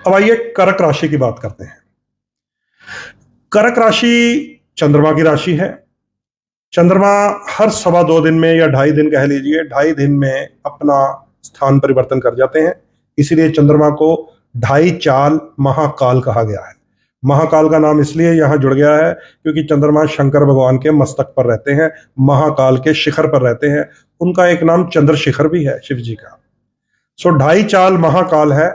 अब आइए कर्क राशि की बात करते हैं। कर्क राशि चंद्रमा की राशि है। चंद्रमा हर 2.25 दिन में या 2.5 दिन कह लीजिए, 2.5 दिन में अपना स्थान परिवर्तन कर जाते हैं। इसीलिए चंद्रमा को 2.5 चाल महाकाल कहा गया है। महाकाल का नाम इसलिए यहां जुड़ गया है क्योंकि चंद्रमा शंकर भगवान के मस्तक पर रहते हैं, महाकाल के शिखर पर रहते हैं। उनका एक नाम चंद्रशिखर भी है, शिव जी का। सो 2.5 चाल महाकाल है।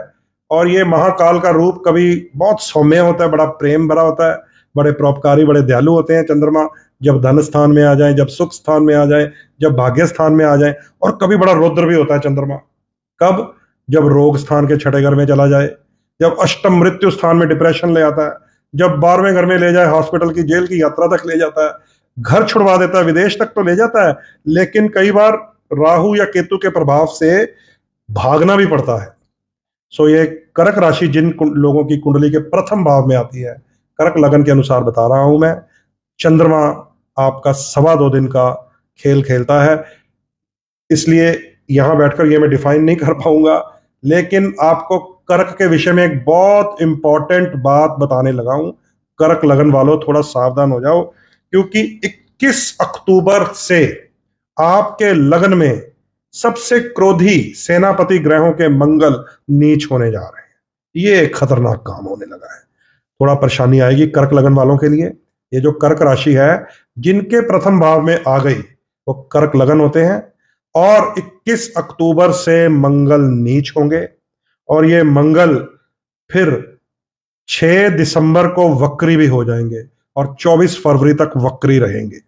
और ये महाकाल का रूप कभी बहुत सौम्य होता है, बड़ा प्रेम भरा होता है, बड़े परोपकारी, बड़े दयालु होते हैं चंद्रमा। जब धन स्थान में आ जाए, जब सुख स्थान में आ जाए, जब भाग्य स्थान में आ जाए। और कभी बड़ा रौद्र भी होता है चंद्रमा। कब? जब रोग स्थान के 6ठे घर में चला जाए, जब अष्टम मृत्यु स्थान में डिप्रेशन ले आता है, जब 12वें घर में ले जाए, हॉस्पिटल की जेल की यात्रा तक ले जाता है, घर छुड़वा देता है, विदेश तक तो ले जाता है। लेकिन कई बार राहु या केतु के प्रभाव से भागना भी पड़ता है। सो ये कर्क राशि जिन लोगों की कुंडली के प्रथम भाव में आती है, कर्क लगन के अनुसार बता रहा हूं मैं, चंद्रमा आपका 2.25 दिन का खेल खेलता है। इसलिए यहां बैठकर ये मैं डिफाइन नहीं कर पाऊंगा, लेकिन आपको कर्क के विषय में एक बहुत इंपॉर्टेंट बात बताने लगा हूं। कर्क लगन वालों थोड़ा सावधान हो जाओ, क्योंकि 21 अक्टूबर से आपके लगन में सबसे क्रोधी सेनापति ग्रहों के मंगल नीच होने जा रहे हैं। ये एक खतरनाक काम होने लगा है। थोड़ा परेशानी आएगी कर्क लगन वालों के लिए। ये जो कर्क राशि है, जिनके प्रथम भाव में आ गई वो कर्क लगन होते हैं। और 21 अक्टूबर से मंगल नीच होंगे और ये मंगल फिर 6 दिसंबर को वक्री भी हो जाएंगे और 24 फरवरी तक वक्री रहेंगे।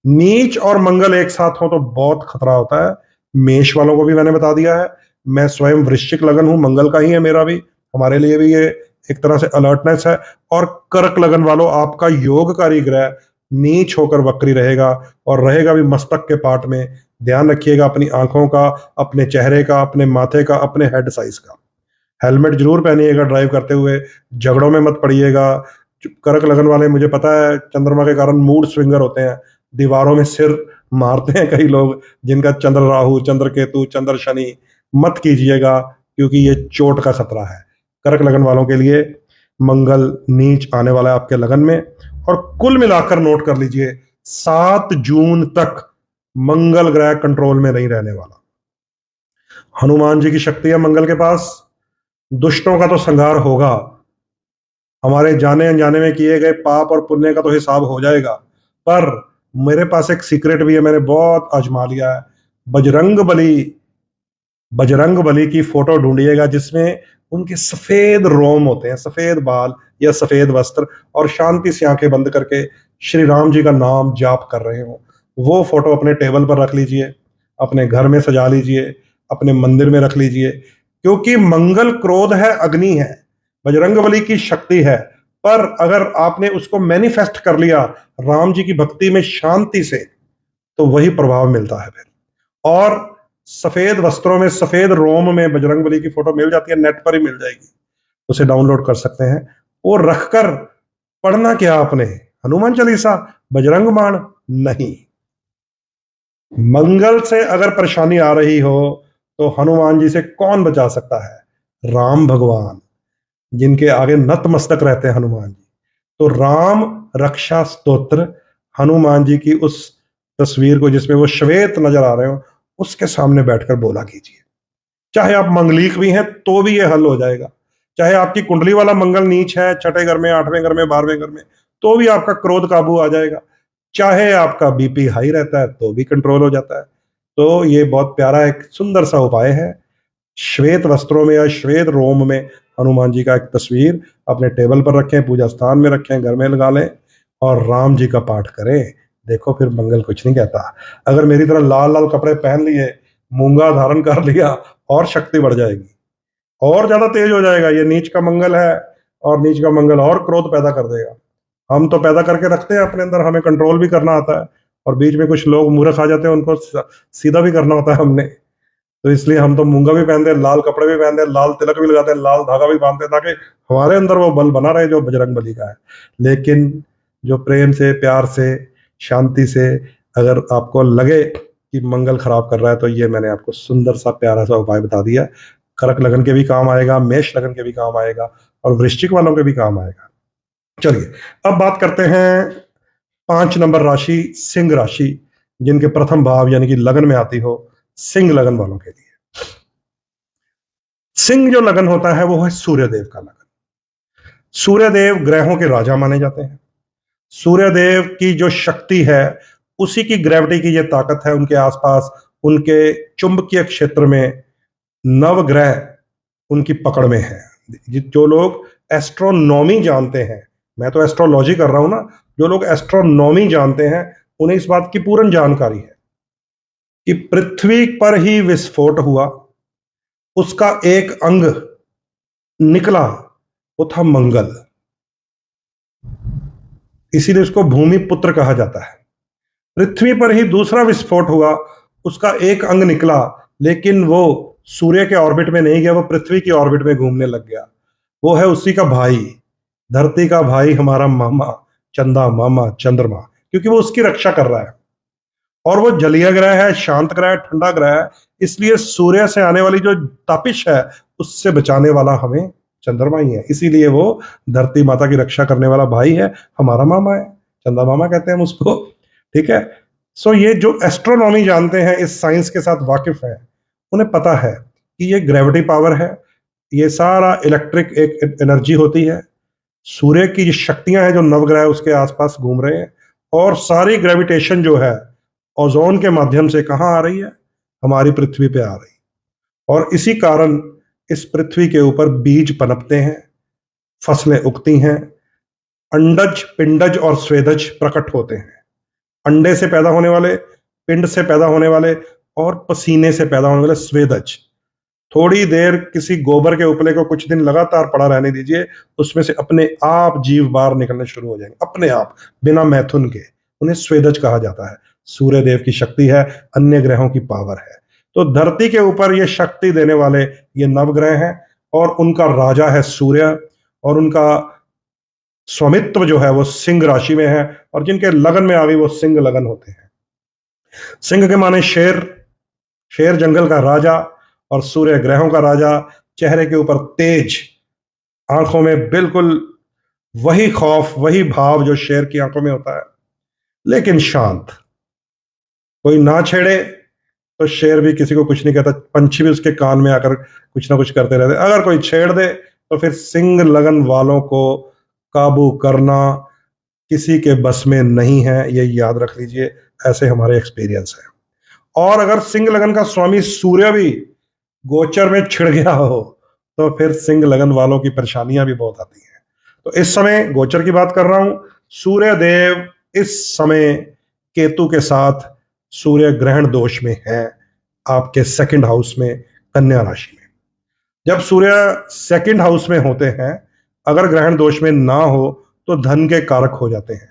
नीच और मंगल एक साथ हो तो बहुत खतरा होता है। मेष वालों को भी मैंने बता दिया है। मैं स्वयं वृश्चिक लगन हूं, मंगल का ही है मेरा भी। हमारे लिए भी ये एक तरह से अलर्टनेस है। और कर्क लगन वालों, आपका योगकारी ग्रह नीच होकर वक्री रहेगा और रहेगा भी मस्तक के पार्ट में। ध्यान रखिएगा अपनी आंखों का, अपने चेहरे का, अपने माथे का, अपने हेड साइज का। हेलमेट जरूर पहनिएगा ड्राइव करते हुए, झगड़ों में मत पड़िएगा। कर्क लगन वाले, मुझे पता है, चंद्रमा के कारण मूड स्विंगर होते हैं, दीवारों में सिर मारते हैं कई लोग, जिनका चंद्र राहु, चंद्र केतु, चंद्र शनि। मत कीजिएगा, क्योंकि ये चोट का खतरा है। कर्क लगन वालों के लिए मंगल नीच आने वाला है आपके लगन में। और कुल मिलाकर नोट कर लीजिए, 7 जून तक मंगल ग्रह कंट्रोल में नहीं रहने वाला। हनुमान जी की शक्ति है मंगल के पास। दुष्टों का तो संहार होगा, हमारे जाने अनजाने में किए गए पाप और पुण्य का तो हिसाब हो जाएगा। पर मेरे पास एक सीक्रेट भी है, मैंने बहुत आजमा लिया है। बजरंग बली की फोटो ढूंढिएगा जिसमें उनके सफेद रोम होते हैं, सफेद बाल या सफेद वस्त्र, और शांति से आंखें बंद करके श्री राम जी का नाम जाप कर रहे हो। वो फोटो अपने टेबल पर रख लीजिए, अपने घर में सजा लीजिए, अपने मंदिर में रख लीजिए। क्योंकि मंगल क्रोध है, अग्नि है, बजरंगबली की शक्ति है। पर अगर आपने उसको मैनिफेस्ट कर लिया राम जी की भक्ति में शांति से, तो वही प्रभाव मिलता है फिर। और सफेद वस्त्रों में, सफेद रोम में बजरंगबली की फोटो मिल जाती है, नेट पर ही मिल जाएगी, उसे डाउनलोड कर सकते हैं। वो रखकर पढ़ना क्या आपने, हनुमान चालीसा, बजरंग बाण नहीं। मंगल से अगर परेशानी आ रही हो तो हनुमान जी से कौन बचा सकता है? राम भगवान, जिनके आगे नतमस्तक रहते हैं हनुमान जी। तो राम रक्षा स्तोत्र, हनुमान जी की उस तस्वीर को जिसमें वो श्वेत नजर आ रहे हो, उसके सामने बैठकर बोला कीजिए। चाहे आप मंगलीक भी हैं तो भी ये हल हो जाएगा। चाहे आपकी कुंडली वाला मंगल नीच है, 6ठे घर में, 8वें घर में, 12वें घर में, तो भी आपका क्रोध काबू आ जाएगा। चाहे आपका बीपी हाई रहता है तो भी कंट्रोल हो जाता है। तो ये बहुत प्यारा एक सुंदर सा उपाय है। श्वेत वस्त्रों में या श्वेत रोम में हनुमान जी का एक तस्वीर अपने टेबल पर रखें, पूजा स्थान में रखें, घर में लगा लें और राम जी का पाठ करें। देखो फिर मंगल कुछ नहीं कहता। अगर मेरी तरह लाल लाल कपड़े पहन लिए, मूंगा धारण कर लिया, और शक्ति बढ़ जाएगी, और ज्यादा तेज हो जाएगा। ये नीच का मंगल है और नीच का मंगल और क्रोध पैदा कर देगा। हम तो पैदा करके रखते हैं अपने अंदर, हमें कंट्रोल भी करना आता है, और बीच में कुछ लोग मूर्ख आ जाते हैं, उनको सीधा भी करना होता है हमने। तो इसलिए हम तो मूंगा भी पहनते हैं, लाल कपड़े भी पहनते हैं, लाल तिलक भी लगाते हैं, लाल धागा भी बांधते हैं, ताकि हमारे अंदर वो बल बना रहे जो बजरंग बली का है। लेकिन जो प्रेम से, प्यार से, शांति से अगर आपको लगे कि मंगल खराब कर रहा है, तो ये मैंने आपको सुंदर सा प्यारा सा उपाय बता दिया। कर्क लगन के भी काम आएगा, मेष लगन के भी काम आएगा और वृश्चिक वालों के भी काम आएगा। चलिए अब बात करते हैं 5 नंबर राशि सिंह राशि, जिनके प्रथम भाव यानी कि लगन में आती हो सिंह लगन वालों के लिए। सिंह जो लगन होता है वो है सूर्यदेव का लगन। सूर्यदेव ग्रहों के राजा माने जाते हैं। सूर्यदेव की जो शक्ति है, उसी की ग्रेविटी की ये ताकत है, उनके आसपास उनके चुंबकीय क्षेत्र में नवग्रह उनकी पकड़ में है। जो लोग एस्ट्रोनॉमी जानते हैं, मैं तो एस्ट्रोलॉजी कर रहा हूं ना, जो लोग एस्ट्रोनॉमी जानते हैं उन्हें इस बात की पूर्ण जानकारी है कि पृथ्वी पर ही विस्फोट हुआ, उसका एक अंग निकला, वो था मंगल, इसीलिए उसको भूमि पुत्र कहा जाता है। पृथ्वी पर ही दूसरा विस्फोट हुआ, उसका एक अंग निकला, लेकिन वो सूर्य के ऑर्बिट में नहीं गया, वो पृथ्वी की ऑर्बिट में घूमने लग गया। वो है उसी का भाई, धरती का भाई, हमारा मामा चंदा मामा चंद्रमा, क्योंकि वो उसकी रक्षा कर रहा है और वो जलीय ग्रह है, शांत ग्रह है, ठंडा ग्रह है, इसलिए सूर्य से आने वाली जो तापिश है उससे बचाने वाला हमें चंद्रमा ही है। इसीलिए वो धरती माता की रक्षा करने वाला भाई है, हमारा मामा है, चंदा मामा कहते हैं हम उसको। ठीक है। सो ये जो एस्ट्रोनॉमी जानते हैं, इस साइंस के साथ वाकिफ है, उन्हें पता है कि ये ग्रेविटी पावर है, ये सारा इलेक्ट्रिक एक एनर्जी होती है, सूर्य की शक्तियां हैं जो नवग्रह उसके आसपास घूम रहे हैं, और सारी ग्रेविटेशन जो है ओजोन के माध्यम से कहाँ आ रही है, हमारी पृथ्वी पे आ रही है। और इसी कारण इस पृथ्वी के ऊपर बीज पनपते हैं, फसलें उगती हैं, अंडज पिंडज और स्वेदज प्रकट होते हैं। अंडे से पैदा होने वाले, पिंड से पैदा होने वाले और पसीने से पैदा होने वाले स्वेदज। थोड़ी देर किसी गोबर के उपले को कुछ दिन लगातार पड़ा रहने दीजिए, उसमें से अपने आप जीव बाहर निकलने शुरू हो जाएंगे, अपने आप, बिना मैथुन के। उन्हें स्वेदज कहा जाता है। सूर्य देव की शक्ति है, अन्य ग्रहों की पावर है। तो धरती के ऊपर ये शक्ति देने वाले ये नवग्रह हैं और उनका राजा है सूर्य, और उनका स्वामित्व जो है वो सिंह राशि में है, और जिनके लगन में आ गई वो सिंह लगन होते हैं। सिंह के माने शेर, शेर जंगल का राजा, और सूर्य ग्रहों का राजा। चेहरे के ऊपर तेज, आंखों में बिल्कुल वही खौफ, वही भाव जो शेर की आंखों में होता है, लेकिन शांत। कोई ना छेड़े तो शेर भी किसी को कुछ नहीं कहता, पंछी भी उसके कान में आकर कुछ ना कुछ करते रहते। अगर कोई छेड़ दे तो फिर सिंह लगन वालों को काबू करना किसी के बस में नहीं है, ये याद रख लीजिए। ऐसे हमारे एक्सपीरियंस है। और अगर सिंह लगन का स्वामी सूर्य भी गोचर में छिड़ गया हो तो फिर सिंह लगन वालों की परेशानियां भी बहुत आती हैं। तो इस समय गोचर की बात कर रहा हूं, सूर्य देव इस समय केतु के साथ सूर्य ग्रहण दोष में है, आपके सेकंड हाउस में, कन्या राशि में। जब सूर्य सेकंड हाउस में होते हैं, अगर ग्रहण दोष में ना हो तो धन के कारक हो जाते हैं,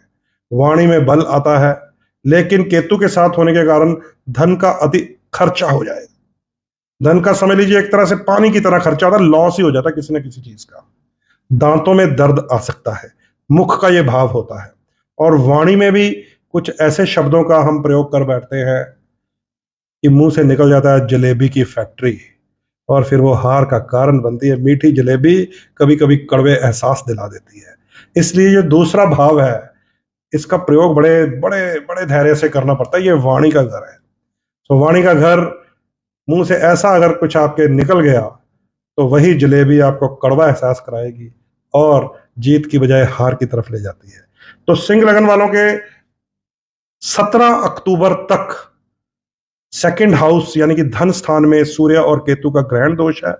वाणी में बल आता है, लेकिन केतु के साथ होने के कारण धन का अति खर्चा हो जाएगा। धन का समझ लीजिए एक तरह से पानी की तरह खर्चा होता है, लॉस ही हो जाता है किसी न किसी चीज का। दांतों में दर्द आ सकता है, मुख का यह भाव होता है, और वाणी में भी कुछ ऐसे शब्दों का हम प्रयोग कर बैठते हैं कि मुंह से निकल जाता है जलेबी की फैक्ट्री, और फिर वो हार का कारण बनती है। मीठी जलेबी कभी कभी कड़वे एहसास दिला देती है। इसलिए जो दूसरा भाव है, इसका प्रयोग बड़े बड़े बड़े धैर्य से करना पड़ता है। ये वाणी का घर है। तो वाणी का घर, मुंह से ऐसा अगर कुछ आपके निकल गया तो वही जलेबी आपको कड़वा एहसास कराएगी और जीत की बजाय हार की तरफ ले जाती है। तो सिंह लगन वालों के 17 अक्टूबर तक सेकंड हाउस यानी कि धन स्थान में सूर्य और केतु का ग्रहण दोष है।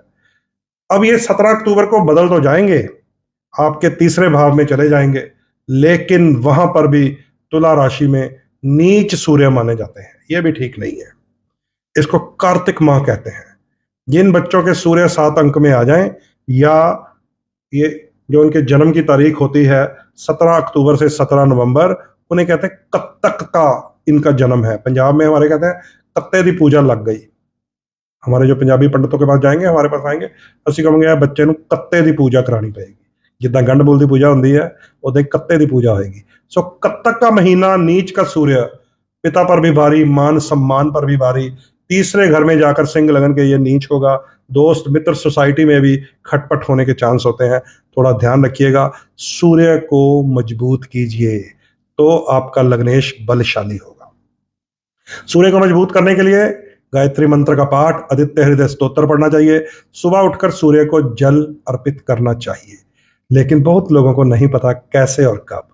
अब ये 17 अक्टूबर को बदल तो जाएंगे, आपके तीसरे भाव में चले जाएंगे, लेकिन वहां पर भी तुला राशि में नीच सूर्य माने जाते हैं। यह भी ठीक नहीं है। इसको कार्तिक माह कहते हैं। जिन बच्चों के सूर्य 7 अंक में आ जाएं, या ये जो उनके जन्म की तारीख होती है 17 अक्टूबर से 17 नवंबर, उन्हें कहते हैं कत्तक का इनका जन्म है। पंजाब में हमारे कहते हैं कत्ते दी पूजा लग गई। हमारे जो पंजाबी पंडितों के पास जाएंगे, हमारे पास आएंगे, ਅਸੀਂ ਕਹਾਂਗੇ यार बच्चे ਨੂੰ कत्ते ਦੀ पूजा करानी पड़ेगी। जिद्दां गंढ बुल ਦੀ पूजा ਹੁੰਦੀ है, उदां कत्ते ਦੀ पूजा होएगी। सो कत्तक का महीना, नीच का सूर्य, पिता पर भी भारी, मान सम्मान पर भी भारी। तीसरे घर में जाकर सिंह लगन के ये नीच होगा, दोस्त मित्र सोसाइटी में भी खटपट होने के चांस होते हैं, थोड़ा ध्यान रखिएगा। सूर्य को मजबूत कीजिए तो आपका लग्नेश बलशाली होगा। सूर्य को मजबूत करने के लिए गायत्री मंत्र का पाठ, आदित्य हृदय स्तोत्र पढ़ना चाहिए, सुबह उठकर सूर्य को जल अर्पित करना चाहिए। लेकिन बहुत लोगों को नहीं पता कैसे और कब।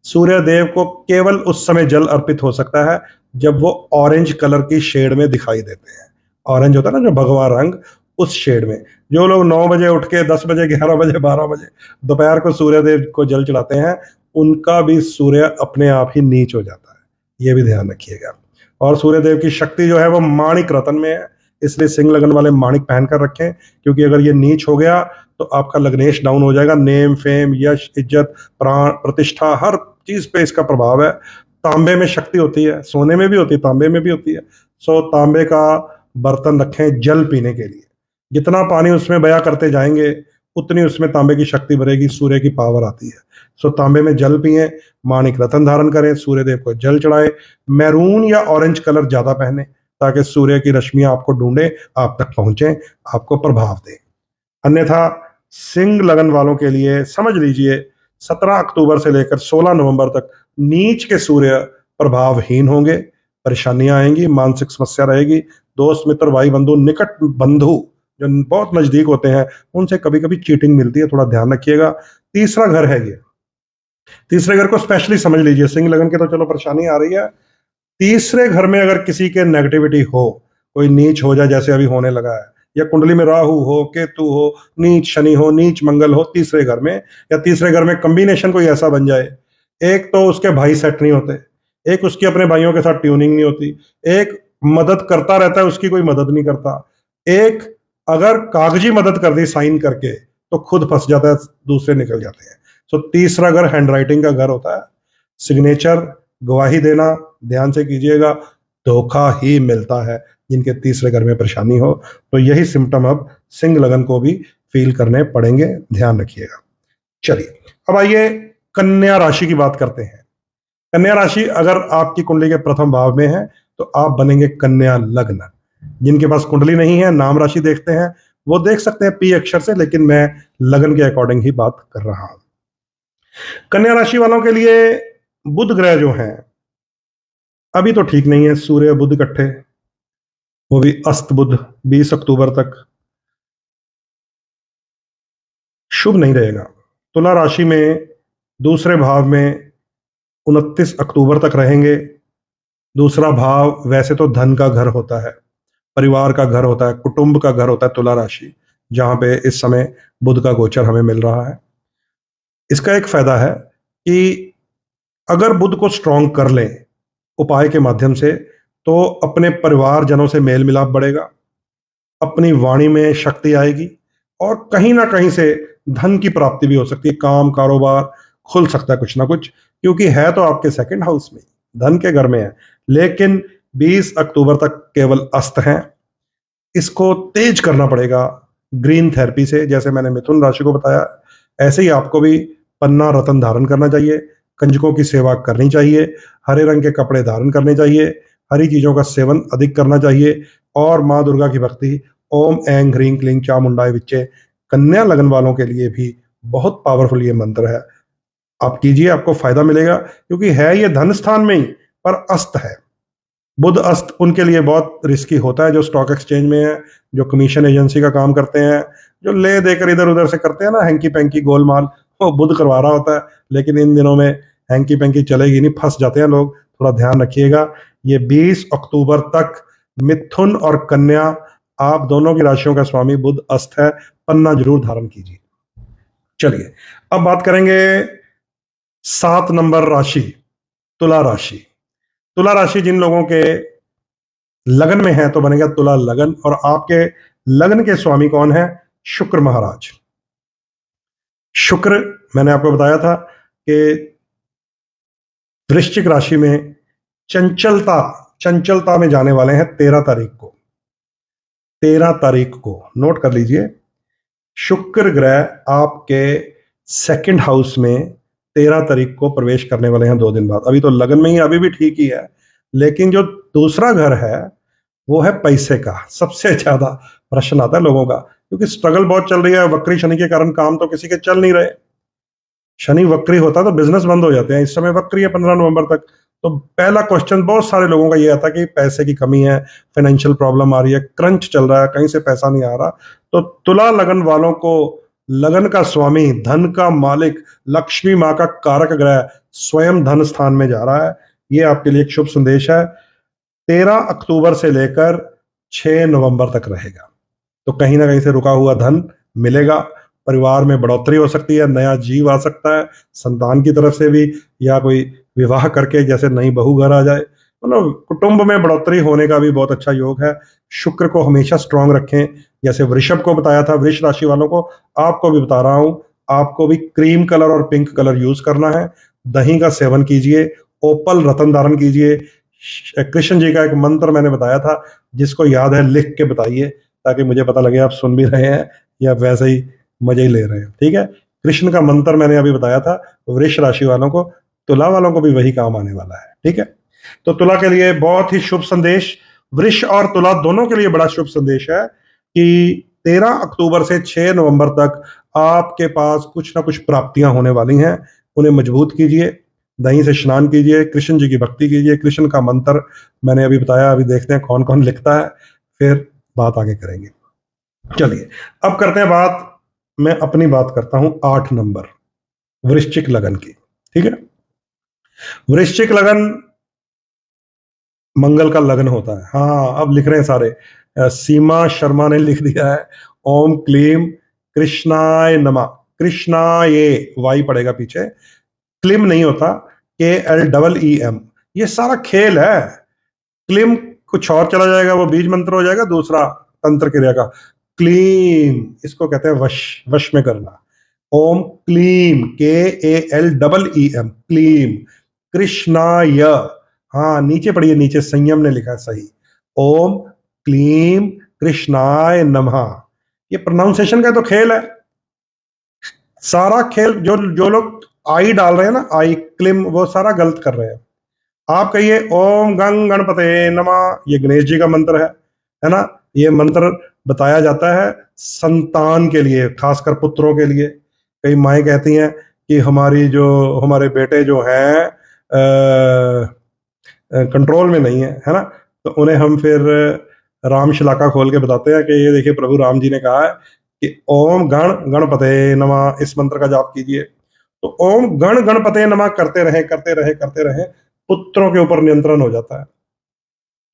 सूर्य देव को केवल उस समय जल अर्पित हो सकता है जब वो ऑरेंज कलर की शेड में दिखाई देते हैं। ऑरेंज होता है ना जो भगवा रंग, उस शेड में। जो लोग 9 बजे उठ के 10 बजे 11 बजे 12 बजे दोपहर को सूर्य देव को जल चढ़ाते हैं, उनका भी सूर्य अपने आप ही नीच हो जाता है, ये भी ध्यान रखिएगा। और सूर्य देव की शक्ति जो है वो माणिक रतन में है, इसलिए सिंह लगन वाले माणिक पहन कर रखें, क्योंकि अगर ये नीच हो गया तो आपका लग्नेश डाउन हो जाएगा। नेम फेम यश इज्जत प्राण प्रतिष्ठा हर चीज पे इसका प्रभाव है। तांबे में शक्ति होती है, सोने में भी होती है, तांबे में भी होती है। सो तांबे का बर्तन रखें जल पीने के लिए। जितना पानी उसमें बया करते जाएंगे उतनी उसमें तांबे की शक्ति बढ़ेगी, सूर्य की पावर आती है। सो तांबे में जल पिए, माणिक रतन धारण करें, सूर्य देव को जल चढ़ाएं। मैरून या ऑरेंज कलर ज्यादा पहने ताकि सूर्य की रश्मियां आपको ढूंढे, आप तक पहुंचे, आपको प्रभाव दें। अन्यथा सिंह लगन वालों के लिए समझ लीजिए 17 अक्टूबर से लेकर 16 नवंबर तक नीच के सूर्य प्रभावहीन होंगे, परेशानियां आएंगी, मानसिक समस्या रहेगी। दोस्त मित्र भाई बंधु निकट बंधु जो बहुत नजदीक होते हैं उनसे कभी कभी चीटिंग मिलती है, थोड़ा ध्यान रखिएगा। तीसरा घर है ये, तीसरे घर को स्पेशली समझ लीजिए। सिंह लगन के तो चलो परेशानी आ रही है, तीसरे घर में अगर किसी के नेगेटिविटी हो, कोई नीच हो जाए जैसे अभी होने लगा है, या कुंडली में राहु हो, केतु हो, नीच शनि हो, नीच मंगल हो तीसरे घर में, या तीसरे घर में कॉम्बिनेशन कोई ऐसा बन जाए, एक तो उसके भाई सेट नहीं होते, एक उसकी अपने भाइयों के साथ ट्यूनिंग नहीं होती, एक मदद करता रहता है उसकी कोई मदद नहीं करता, एक अगर कागजी मदद कर दी साइन करके तो खुद फंस जाता है, दूसरे निकल जाते हैं। सो तीसरा घर हैंडराइटिंग का घर होता है, सिग्नेचर गवाही देना ध्यान से कीजिएगा, धोखा ही मिलता है जिनके तीसरे घर में परेशानी हो। तो यही सिम्टम अब सिंह लगन को भी फील करने पड़ेंगे, ध्यान रखिएगा। चलिए अब आइए कन्या राशि की बात करते हैं। कन्या राशि अगर आपकी कुंडली के प्रथम भाव में है तो आप बनेंगे कन्या लग्न। जिनके पास कुंडली नहीं है, नाम राशि देखते हैं, वो देख सकते हैं पी अक्षर से, लेकिन मैं लगन के अकॉर्डिंग ही बात कर रहा हूं। कन्या राशि वालों के लिए बुध ग्रह जो हैं अभी तो ठीक नहीं है, सूर्य बुध इकट्ठे, वो भी अस्त बुध 20 अक्टूबर तक शुभ नहीं रहेगा। तुला राशि में दूसरे भाव में 29 अक्टूबर तक रहेंगे। दूसरा भाव वैसे तो धन का घर होता है, परिवार का घर होता है, कुटुंब का घर होता है तुला राशि, जहां पे इस समय बुध का गोचर हमें मिल रहा है। इसका एक फायदा है कि अगर बुध को स्ट्रांग कर लें उपाय के माध्यम से, तो अपने परिवारजनों से मेल मिलाप बढ़ेगा, अपनी वाणी में शक्ति आएगी, और कहीं ना कहीं से धन की प्राप्ति भी हो सकती है, काम कारोबार खुल सकता है कुछ ना कुछ, क्योंकि है तो आपके सेकंड हाउस में, धन के घर में है। लेकिन 20 अक्टूबर तक केवल अस्त हैं, इसको तेज करना पड़ेगा ग्रीन थेरेपी से। जैसे मैंने मिथुन राशि को बताया, ऐसे ही आपको भी पन्ना रतन धारण करना चाहिए, कंजकों की सेवा करनी चाहिए, हरे रंग के कपड़े धारण करने चाहिए, हरी चीजों का सेवन अधिक करना चाहिए, और माँ दुर्गा की भक्ति ओम ऐं ह्रीं क्लीं चामुंडाय विच्चे कन्या लगन वालों के लिए भी बहुत पावरफुल ये मंत्र है, आप कीजिए, आपको फायदा मिलेगा। क्योंकि है ये धन स्थान में ही, पर अस्त है, बुध अस्त उनके लिए बहुत रिस्की होता है, जो स्टॉक एक्सचेंज में है, जो कमीशन एजेंसी का काम करते हैं, जो ले देकर इधर उधर से करते हैं ना, हैंकी पैंकी गोलमाल, वो बुध करवा रहा होता है। लेकिन इन दिनों में हैंकी पैंकी चलेगी नहीं, फंस जाते हैं लोग, थोड़ा ध्यान रखिएगा। ये 20 अक्टूबर तक मिथुन और कन्या आप दोनों की राशियों का स्वामी बुध अस्त है, पन्ना जरूर धारण कीजिए। चलिए अब बात करेंगे 7 नंबर राशि, तुला राशि। तुला राशि जिन लोगों के लगन में है तो बनेगा तुला लगन, और आपके लगन के स्वामी कौन है? शुक्र महाराज। शुक्र मैंने आपको बताया था कि वृश्चिक राशि में चंचलता में जाने वाले हैं 13 तारीख को। 13 तारीख को नोट कर लीजिए, शुक्र ग्रह आपके सेकंड हाउस में 13 तारीख को प्रवेश करने वाले हैं, 2 दिन बाद। अभी तो लगन में ही, अभी भी ठीक ही है, लेकिन जो दूसरा घर है वो है पैसे का। सबसे ज्यादा प्रश्न आता है लोगों का, क्योंकि स्ट्रगल बहुत चल रही है। वक्री शनि के कारण काम तो किसी के चल नहीं रहे। शनि वक्री होता तो बिजनेस बंद हो जाते हैं, इस समय वक्री है 15 नवंबर तक। तो पहला क्वेश्चन बहुत सारे लोगों का ये आता कि पैसे की कमी है, फाइनेंशियल प्रॉब्लम आ रही है, क्रंच चल रहा है, कहीं से पैसा नहीं आ रहा। तो तुला लगन वालों को लगन का स्वामी, धन का मालिक, लक्ष्मी माँ का कारक ग्रह स्वयं धन स्थान में जा रहा है। ये आपके लिए एक शुभ संदेश है। 13 अक्टूबर से लेकर 6 नवंबर तक रहेगा। तो कहीं ना कहीं से रुका हुआ धन मिलेगा, परिवार में बढ़ोतरी हो सकती है, नया जीव आ सकता है संतान की तरफ से भी, या कोई विवाह करके जैसे नई बहू घर आ जाए, मतलब कुटुंब में बढ़ोतरी होने का भी बहुत अच्छा योग है। शुक्र को हमेशा स्ट्रांग रखें, जैसे वृषभ को बताया था, वृष राशि वालों को आपको भी बता रहा हूं, आपको भी क्रीम कलर और पिंक कलर यूज करना है। दही का सेवन कीजिए, ओपल रतन धारण कीजिए। कृष्ण जी का एक मंत्र मैंने बताया था, जिसको याद है लिख के बताइए, ताकि मुझे पता लगे आप सुन भी रहे हैं या वैसे ही मजे ही ले रहे हैं। ठीक है, कृष्ण का मंत्र मैंने अभी बताया था। वृष राशि वालों को, तुला वालों को भी वही काम आने वाला है। ठीक है, तो तुला के लिए बहुत ही शुभ संदेश, वृष और तुला दोनों के लिए बड़ा शुभ संदेश है कि 13 अक्टूबर से 6 नवंबर तक आपके पास कुछ ना कुछ प्राप्तियां होने वाली हैं। उन्हें मजबूत कीजिए, दही से स्नान कीजिए, कृष्ण जी की भक्ति कीजिए। कृष्ण का मंत्र मैंने अभी बताया, अभी देखते हैं कौन कौन लिखता है, फिर बात आगे करेंगे। चलिए अब करते हैं बात, मैं अपनी बात करता हूं 8 नंबर वृश्चिक लगन की। ठीक है, वृश्चिक लगन मंगल का लगन होता है। हाँ, अब लिख रहे हैं सारे। सीमा शर्मा ने लिख दिया है, ओम क्लीम कृष्णाय नमः। कृष्णाय, वाई पड़ेगा पीछे, क्लिम नहीं होता, KLEEM। ये सारा खेल है। क्लिम कुछ और चला जाएगा, वो बीज मंत्र हो जाएगा, दूसरा तंत्र क्रिया का। क्लीम, इसको कहते हैं वश, वश में करना। ओम क्लीम, KALEEM, क्लीम कृष्णाय। हाँ, नीचे पढ़िए, नीचे संयम ने लिखा है सही। ओम क्लीम कृष्णाय नमः। ये प्रोनाउंसिएशन का तो खेल है, सारा खेल। जो जो लोग आई डाल रहे हैं ना, आई क्लिम, वो सारा गलत कर रहे हैं। आप कहिए ओम गंग गणपते नमः, ये गणेश जी का मंत्र है ना। ये मंत्र बताया जाता है संतान के लिए, खासकर पुत्रों के लिए। कई माएँ कहती हैं कि हमारे बेटे जो हैं कंट्रोल में नहीं है ना, तो उन्हें हम फिर राम शिलाका खोल के बताते हैं कि ये देखिए प्रभु राम जी ने कहा है कि ओम गण गणपते नमः, इस मंत्र का जाप कीजिए। तो ओम गण गणपते नमः करते रहे करते रहे करते रहे, पुत्रों के ऊपर नियंत्रण हो जाता है,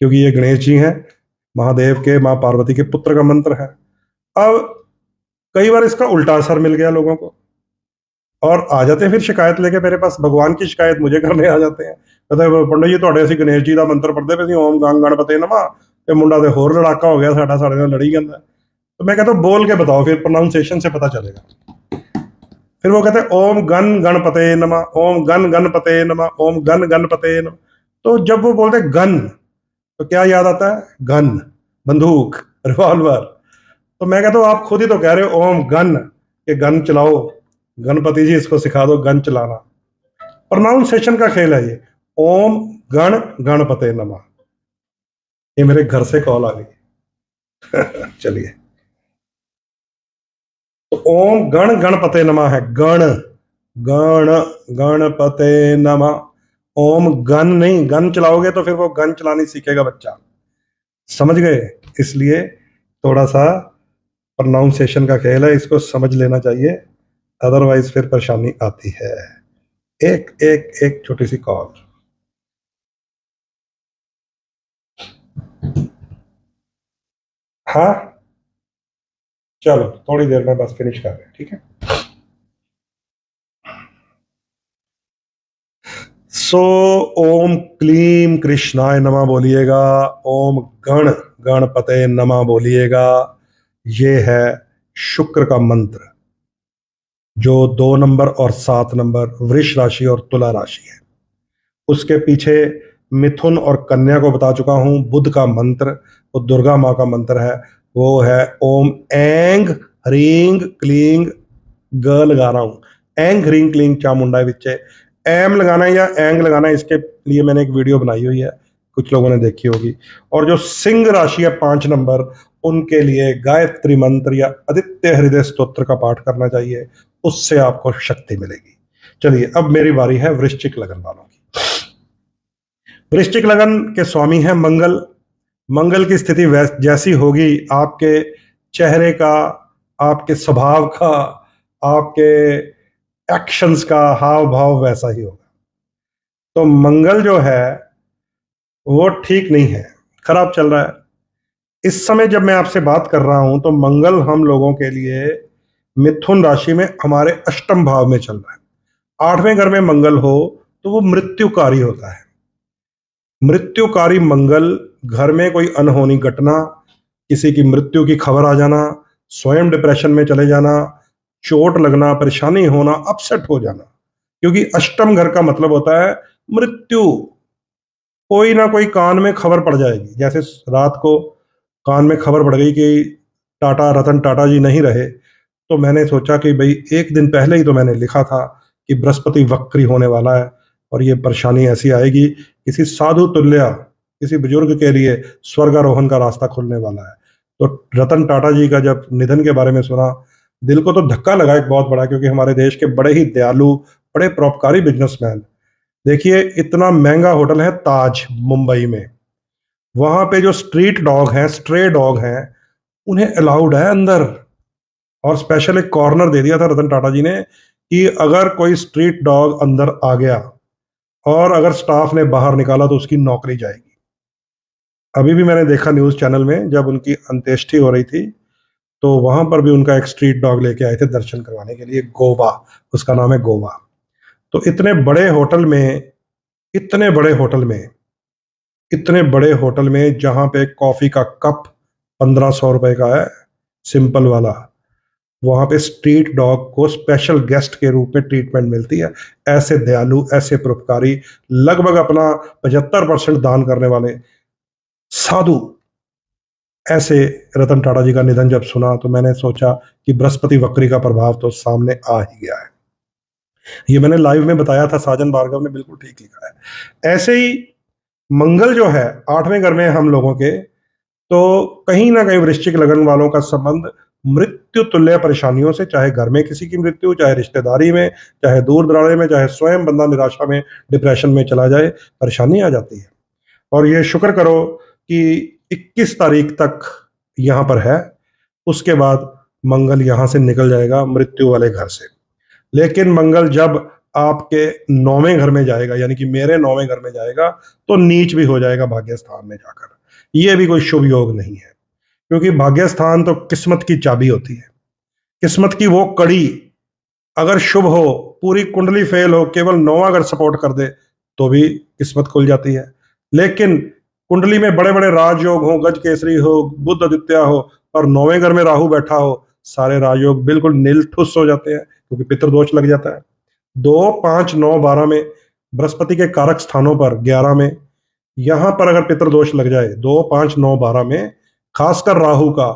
क्योंकि ये गणेश जी हैं, महादेव के, माँ पार्वती के पुत्र का मंत्र है। अब कई बार इसका उल्टा असर मिल गया लोगों को, और आ जाते हैं फिर शिकायत लेके मेरे पास, भगवान की शिकायत मुझे करने आ जाते हैं। कहते हैं पंडित जी ਤੁਹਾਡੇ ਅਸੀਂ गणेश जी का मंत्र पढ़ते पे सी ओम गंग गणपते नमः, ਤੇ ਮੁੰਡਾ ਤੇ ਹੋਰ ਲੜਾਕਾ ਹੋ ਗਿਆ ਸਾਡਾ, ਸਾਡੇ ਨਾਲ लड़ी ਜਾਂਦਾ। तो मैं कहता हूँ बोल के बताओ, फिर प्रोनाउंसिएशन से पता चलेगा। फिर वो कहते हैं ओम गण गणपते नमः, ओम गण गणपते नमः, ओम गण गणपते नमः। तो जब वो बोलते गन, तो क्या याद आता है? गन, बंदूक, रिवॉल्वर। तो मैं कहता हूँ आप खुद ही तो कह रहे हो ओम गन, के गन चलाओ, गणपति जी इसको सिखा दो गन चलाना। प्रोनाउंसिएशन का खेल है ये। ओम गण गणपते नमः। ये मेरे घर से कॉल आ गई। चलिए, तो ओम गण गणपते नमः है, गण गण गणपते नमः। ओम गन नहीं, गन चलाओगे तो फिर वो गन चलानी सीखेगा बच्चा, समझ गए? इसलिए थोड़ा सा प्रोनाउंसिएशन का खेल है, इसको समझ लेना चाहिए, अदरवाइज फिर परेशानी आती है। एक एक एक छोटी सी कॉल। हाँ चलो, थोड़ी देर में बस फिनिश कर रहे हैं, ठीक है। सो ओम क्लीम कृष्णाय नमः बोलिएगा, ओम गण गणपते नमः बोलिएगा। ये है शुक्र का मंत्र, जो 2 नंबर और 7 नंबर वृष राशि और तुला राशि है। उसके पीछे मिथुन और कन्या को बता चुका हूं। बुध का मंत्र, वो दुर्गा माँ का मंत्र है, वो है ओम एंग ह्रींग क्लींग, ग लगा रहा हूं, एंग ह्रींग क्लींग चामुंडा विच्चे। एम लगाना है या एंग लगाना है, इसके लिए मैंने एक वीडियो बनाई हुई है, कुछ लोगों ने देखी होगी। और जो सिंह राशि है 5 नंबर, उनके लिए गायत्री मंत्र या आदित्य हृदय स्तोत्र का पाठ करना चाहिए, उससे आपको शक्ति मिलेगी। चलिए अब मेरी बारी है वृश्चिक लगन वालों की। वृश्चिक लगन के स्वामी हैं मंगल। मंगल की स्थिति जैसी होगी, आपके चेहरे का, आपके स्वभाव का, आपके एक्शंस का हाव भाव वैसा ही होगा। तो मंगल जो है वो ठीक नहीं है, खराब चल रहा है। इस समय जब मैं आपसे बात कर रहा हूं तो मंगल हम लोगों के लिए मिथुन राशि में हमारे अष्टम भाव में चल रहा है। 8वें घर में मंगल हो तो वो मृत्युकारी होता है। मृत्युकारी मंगल, घर में कोई अनहोनी घटना, किसी की मृत्यु की खबर आ जाना, स्वयं डिप्रेशन में चले जाना, चोट लगना, परेशानी होना, अपसेट हो जाना, क्योंकि अष्टम घर का मतलब होता है मृत्यु। कोई ना कोई कान में खबर पड़ जाएगी। जैसे रात को कान में खबर पड़ गई कि रतन टाटा जी नहीं रहे, तो मैंने सोचा कि भाई एक दिन पहले ही तो मैंने लिखा था कि बृहस्पति वक्री होने वाला है और ये परेशानी ऐसी आएगी, किसी साधु तुल्य, किसी बुजुर्ग के लिए स्वर्गारोहण का रास्ता खुलने वाला है। तो रतन टाटा जी का जब निधन के बारे में सुना, दिल को तो धक्का लगा एक बहुत बड़ा, क्योंकि हमारे देश के बड़े ही दयालु, बड़े परोपकारी बिजनेसमैन। देखिए इतना महंगा होटल है ताज मुंबई में, वहां पे जो स्ट्रीट डॉग हैं, स्ट्रे डॉग हैं, उन्हें अलाउड है अंदर। और स्पेशल एक कॉर्नर दे दिया था रतन टाटा जी ने कि अगर कोई स्ट्रीट डॉग अंदर आ गया और अगर स्टाफ ने बाहर निकाला तो उसकी नौकरी जाएगी। अभी भी मैंने देखा न्यूज चैनल में, जब उनकी अंत्येष्टि हो रही थी तो वहां पर भी उनका एक स्ट्रीट डॉग लेके आए थे दर्शन करवाने के लिए, गोवा, उसका नाम है गोवा। तो इतने बड़े होटल में, इतने बड़े होटल में, इतने बड़े होटल में जहां पे कॉफी का कप 1500 रुपए का है, सिंपल वाला, वहां पे स्ट्रीट डॉग को स्पेशल गेस्ट के रूप में ट्रीटमेंट मिलती है। ऐसे दयालु, ऐसे परोपकारी, लगभग अपना 75% दान करने वाले साधु, ऐसे रतन टाटा जी का निधन जब सुना तो मैंने सोचा कि बृहस्पति वक्री का प्रभाव तो सामने आ ही गया है। ये मैंने लाइव में बताया था, साजन भार्गव ने बिल्कुल ठीक लिखा है। ऐसे ही मंगल जो है 8वें घर में हम लोगों के, तो कहीं ना कहीं वृश्चिक लगन वालों का संबंध मृत्यु तुल्य परेशानियों से, चाहे घर में किसी की मृत्यु, चाहे रिश्तेदारी में, चाहे दूर दराजे में, चाहे स्वयं बंदा निराशा में, डिप्रेशन में चला जाए, परेशानी आ जाती है। और ये शुक्र करो कि 21 तारीख तक यहां पर है, उसके बाद मंगल यहां से निकल जाएगा मृत्यु वाले घर से। लेकिन मंगल जब आपके 9वें घर में जाएगा, यानी कि मेरे 9वें घर में जाएगा, तो नीच भी हो जाएगा भाग्य स्थान में जाकर। यह भी कोई शुभ योग नहीं है, क्योंकि भाग्य स्थान तो किस्मत की चाबी होती है। किस्मत की वो कड़ी अगर शुभ हो, पूरी कुंडली फेल हो, केवल 9वां अगर सपोर्ट कर दे तो भी किस्मत खुल जाती है। लेकिन कुंडली में बड़े बड़े राजयोग हो, गज केसरी हो, बुध आदित्य हो, और 9वें घर में राहु बैठा हो, सारे राजयोग बिल्कुल नील ठुस हो जाते हैं, क्योंकि पितृदोष लग जाता है। 2, 5, 9, 12 में, बृहस्पति के कारक स्थानों पर 11 में, यहां पर अगर पितृदोष लग जाए 2, 5, 9, 12 में, खासकर राहु का,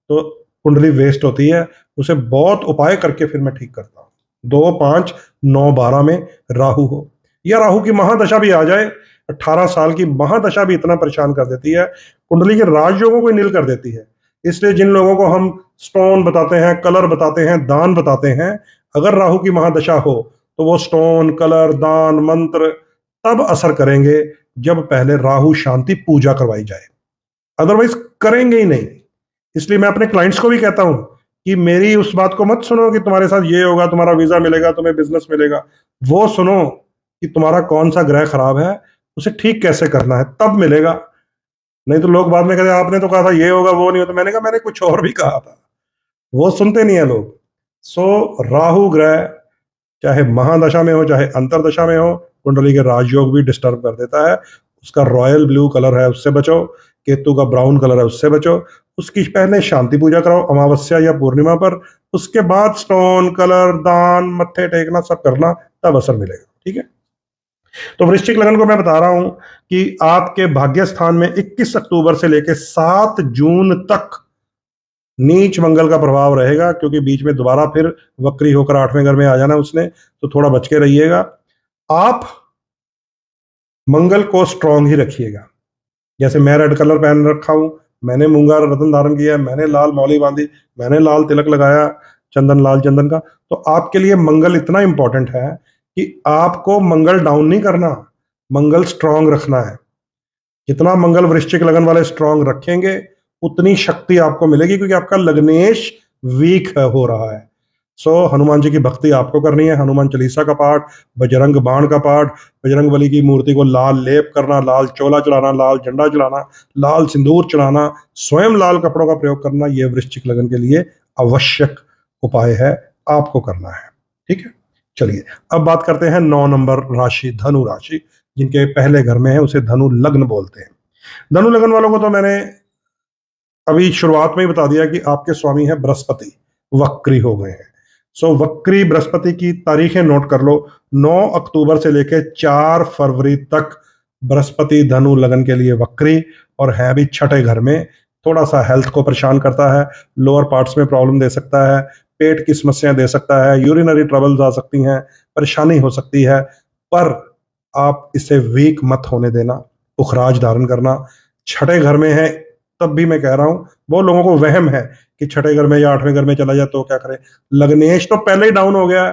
तो कुंडली वेस्ट होती है। उसे बहुत उपाय करके फिर मैं ठीक करता हूं। 2, 5, 9, 12 में राहु हो, या राहु की महादशा भी आ जाए, 18 साल की महादशा भी इतना परेशान कर देती है, कुंडली के राजयोगों को नील कर देती है। इसलिए जिन लोगों को हम स्टोन बताते हैं, कलर बताते हैं, दान बताते हैं, अगर राहु की महादशा हो तो वो स्टोन, कलर, दान, मंत्र तब असर करेंगे जब पहले राहु शांति पूजा करवाई जाए, अदरवाइज करेंगे ही नहीं। इसलिए मैं अपने क्लाइंट्स को भी कहता हूं कि मेरी उस बात को मत सुनो कि तुम्हारे साथ ये होगा, तुम्हारा वीजा मिलेगा, तुम्हें बिजनेस मिलेगा। वो सुनो कि तुम्हारा कौन सा ग्रह खराब है, उसे ठीक कैसे करना है, तब मिलेगा। नहीं तो लोग बाद में कहते आपने तो कहा था ये होगा, वो नहीं होता। मैंने कहा मैंने कुछ और भी कहा था, वो सुनते नहीं है लोग। सो राहु ग्रह चाहे महादशा में हो, चाहे अंतरदशा में हो, कुंडली के राजयोग भी डिस्टर्ब कर देता है। उसका रॉयल ब्लू कलर है, उससे बचो। केतु का ब्राउन कलर है, उससे बचो। उसकी पहले शांति पूजा कराओ अमावस्या या पूर्णिमा पर, उसके बाद स्टोन, कलर, दान, मत्थे टेकना सब करना, तब असर मिलेगा। ठीक है। तो वृश्चिक लगन को मैं बता रहा हूं कि आपके भाग्य स्थान में 21 अक्टूबर से लेकर 7 जून तक नीच मंगल का प्रभाव रहेगा, क्योंकि बीच में दोबारा फिर वक्री होकर 8वें घर में आ जाना उसने, तो थोड़ा बच के रहिएगा। आप मंगल को स्ट्रांग ही रखिएगा। जैसे मैं रेड कलर पहन रखा हूं, मैंने मूंगा रत्न धारण किया, मैंने लाल मौली बांधी, मैंने लाल तिलक लगाया, चंदन, लाल चंदन का। तो आपके लिए मंगल इतना इंपॉर्टेंट है कि आपको मंगल डाउन नहीं करना, मंगल स्ट्रांग रखना है। जितना मंगल वृश्चिक लगन वाले स्ट्रांग रखेंगे उतनी शक्ति आपको मिलेगी, क्योंकि आपका लग्नेश वीक हो रहा है। सो हनुमान जी की भक्ति आपको करनी है, हनुमान चालीसा का पाठ, बजरंग बाण का पाठ, बजरंग बली की मूर्ति को लाल लेप करना, लाल चोला चढ़ाना, लाल झंडा चढ़ाना, लाल सिंदूर चढ़ाना, स्वयं लाल कपड़ों का प्रयोग करना, यह वृश्चिक लगन के लिए आवश्यक उपाय है, आपको करना है। ठीक है, चलिए अब बात करते हैं 9 नंबर राशि, धनु राशि, जिनके पहले घर में है, उसे धनु लग्न बोलते हैं। धनु लग्न वालों को तो मैंने अभी शुरुआत में ही बता दिया कि आपके स्वामी है बृहस्पति, वक्री हो गए हैं। सो वक्री बृहस्पति की तारीखें नोट कर लो, 9 अक्टूबर से लेकर 4 फरवरी तक बृहस्पति धनु लगन के लिए वक्री, और है भी छठे घर में। थोड़ा सा हेल्थ को परेशान करता है, लोअर पार्ट्स में प्रॉब्लम दे सकता है, पेट की समस्याएं दे सकता है, यूरिनरी ट्रबल्स आ सकती हैं, परेशानी हो सकती है, पर आप इसे वीक मत होने देना, पुखराज धारण करना। छठे घर में है तब भी मैं कह रहा हूं, बहुत लोगों को वहम है कि छठे घर में या 8वें घर में चला जाए तो क्या करे, लग्नेश तो पहले ही डाउन हो गया है।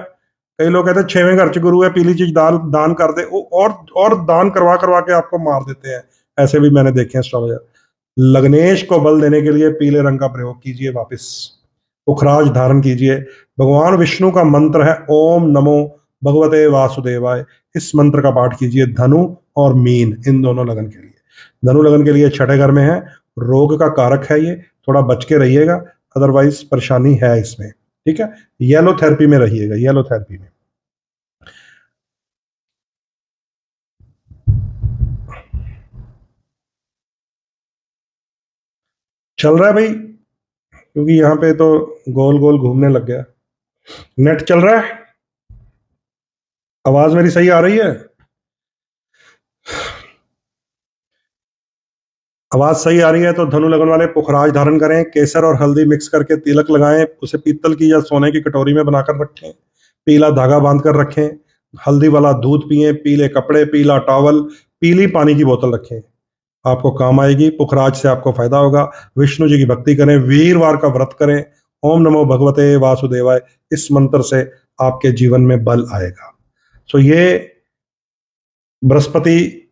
कई लोग कहते हैं 6वें घर च गुरु है, पीली चीज दान कर दे, और दान करवा करवा के आपको मार देते हैं, ऐसे भी मैंने देखे हैं एस्ट्रोलॉजर। लग्नेश को बल देने के लिए पीले रंग का प्रयोग कीजिए, वापस पुखराज धारण कीजिए। भगवान विष्णु का मंत्र है ओम नमो भगवते वासुदेवाय, इस मंत्र का पाठ कीजिए धनु और मीन, इन दोनों लगन के लिए। धनु लगन के लिए छठे घर में है, रोग का कारक है ये, थोड़ा बच के रहिएगा, अदरवाइज परेशानी है इसमें। ठीक है, येलो थेरेपी में रहिएगा, येलो थेरेपी में। चल रहा है भाई, क्योंकि यहाँ पे तो गोल गोल घूमने लग गया। नेट चल रहा है, आवाज मेरी सही आ रही है? आवाज सही आ रही है तो धनु लगन वाले पुखराज धारण करें, केसर और हल्दी मिक्स करके तिलक लगाएं, उसे पीतल की या सोने की कटोरी में बनाकर रखें, पीला धागा बांध कर रखें, हल्दी वाला दूध पिए, पीले कपड़े, पीला टॉवल, पीली पानी की बोतल रखें, आपको काम आएगी, पुखराज से आपको फायदा होगा। विष्णु जी की भक्ति करें, वीरवार का व्रत करें, ओम नमो भगवते वासुदेवाय, इस मंत्र से आपके जीवन में बल आएगा। सो ये बृहस्पति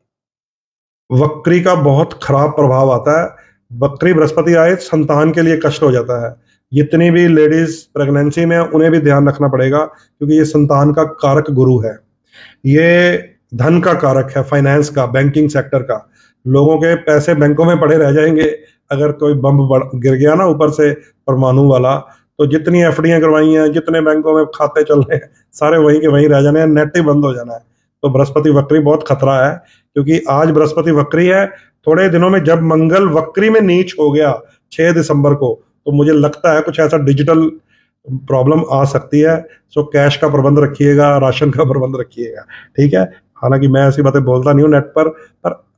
वक्री का बहुत खराब प्रभाव आता है। वक्री बृहस्पति आए संतान के लिए कष्ट हो जाता है। जितनी भी लेडीज प्रेगनेंसी में उन्हें भी ध्यान रखना पड़ेगा, क्योंकि ये संतान का कारक गुरु है, ये धन का कारक है, फाइनेंस का, बैंकिंग सेक्टर का। लोगों के पैसे बैंकों में पड़े रह जाएंगे अगर कोई बम गिर गया ना ऊपर से परमाणु वाला, तो जितनी एफडीआं करवाई हैं, जितने बैंकों में खाते चल रहे हैं, सारे वहीं के वहीं रह जाने हैं, नेट ही बंद हो जाना है। तो बृहस्पति वक्री बहुत खतरा है, क्योंकि आज बृहस्पति वक्री है। थोड़े दिनों में जब मंगल वक्री में नीच हो गया 6 दिसंबर को, तो मुझे लगता है कुछ ऐसा डिजिटल प्रॉब्लम आ सकती है। सो कैश का प्रबंध रखिएगा, राशन का प्रबंध रखिएगा। ठीक है, हालांकि मैं ऐसी बातें बोलता नहीं हूँ नेट पर